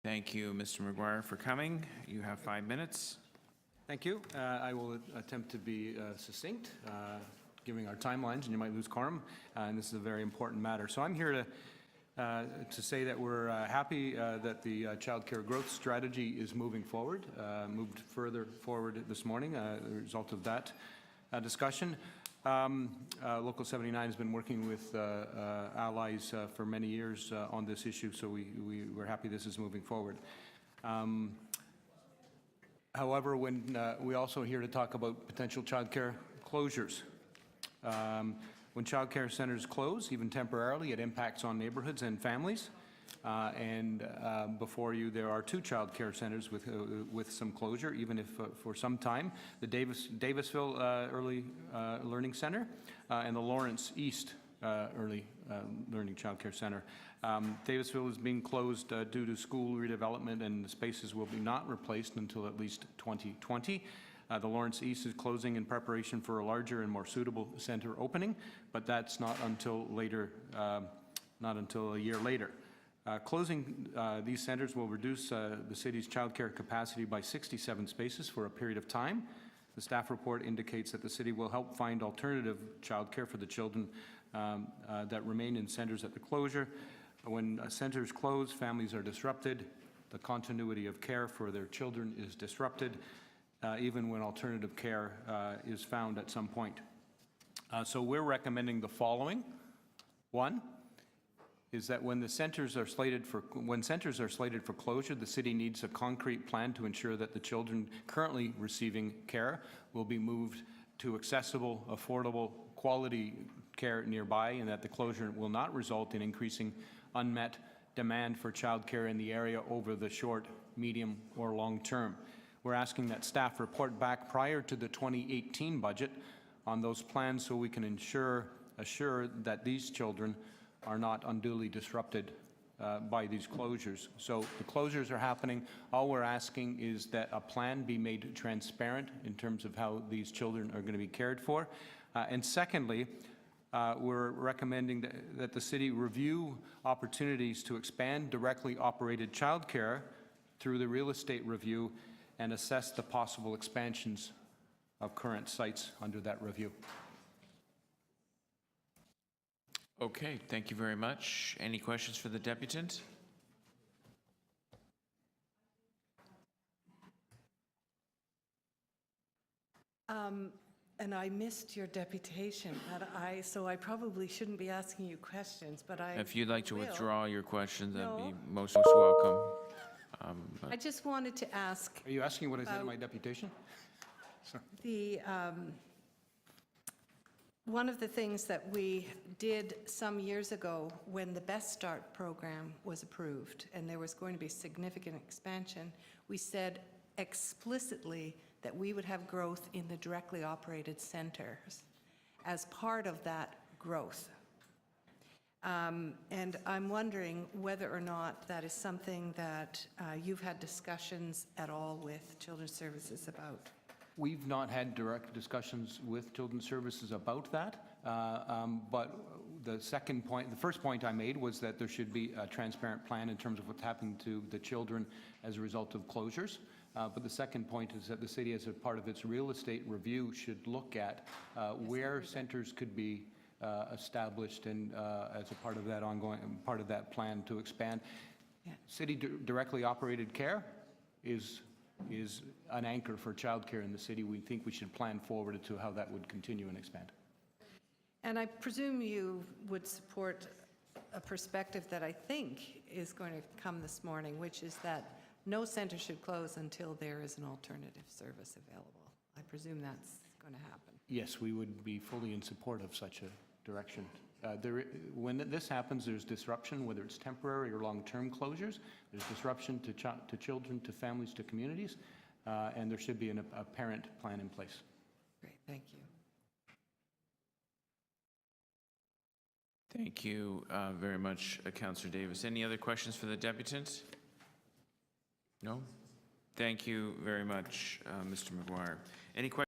Thank you, Mr. Maguire, for coming. You have 5 minutes. Thank you. I will attempt to be succinct, giving our timelines, and you might lose quorum, and this is a very important matter. So I'm here to say that we're happy that the child care growth strategy is moving forward, moved further forward this morning, the result of that discussion. Local 79 has been working with allies for many years on this issue, so we're happy this is moving forward. However, when we also here to talk about potential childcare closures. When childcare centres close, even temporarily, it impacts on neighbourhoods and families. Before you, there are 2 childcare centres with some closure, even if for some time. The Davisville Early Learning Centre and the Lawrence East Early Learning Childcare Centre. Davisville is being closed due to school redevelopment, and the spaces will be not replaced until at least 2020. The Lawrence East is closing in preparation for a larger and more suitable centre opening, but that's not until later, not until a year later. Closing these centres will reduce the city's childcare capacity by 67 spaces for a period of time. The staff report indicates that the city will help find alternative childcare for the children that remain in centres at the closure. When centres close, families are disrupted. The continuity of care for their children is disrupted, even when alternative care is found at some point. So we're recommending the following. 1 is that when centers are slated for closure, the city needs a concrete plan to ensure that the children currently receiving care will be moved to accessible, affordable, quality care nearby, and that the closure will not result in increasing unmet demand for childcare in the area over the short, medium, or long term. We're asking that staff report back prior to the 2018 budget on those plans so we can assure that these children are not unduly disrupted by these closures. So the closures are happening. All we're asking is that a plan be made transparent in terms of how these children are going to be cared for. And secondly, we're recommending that the city review opportunities to expand directly operated childcare through the real estate review and assess the possible expansions of current sites under that review. Okay, thank you very much. Any questions for the deputant? And I missed your deputation, but so I probably shouldn't be asking you questions, but if you'd like to withdraw your question, that'd No. be most welcome. I just wanted to ask. Are you asking what I said in my deputation? One of the things that we did some years ago when the Best Start program was approved and there was going to be significant expansion, we said explicitly that we would have growth in the directly operated centers as part of that growth. And I'm wondering whether or not that is something that you've had discussions at all with Children's Services about. We've not had direct discussions with Children's Services about that, but the first point I made was that there should be a transparent plan in terms of what's happening to the children as a result of closures. But the second point is that the city, as a part of its real estate review, should look at where centers could be established and as a part of that part of that plan to expand. Yeah. City directly operated care is an anchor for childcare in the city. We think we should plan forward to how that would continue and expand. And I presume you would support a perspective that I think is going to come this morning, which is that no center should close until there is an alternative service available. I presume that's going to happen. Yes, we would be fully in support of such a direction. When this happens, there's disruption, whether it's temporary or long-term closures. There's disruption to children, to families, to communities, and there should be an apparent plan in place. Great, thank you. Thank you very much, Councillor Davis. Any other questions for the deputant? No? Thank you very much, Mr. Maguire. Any questions?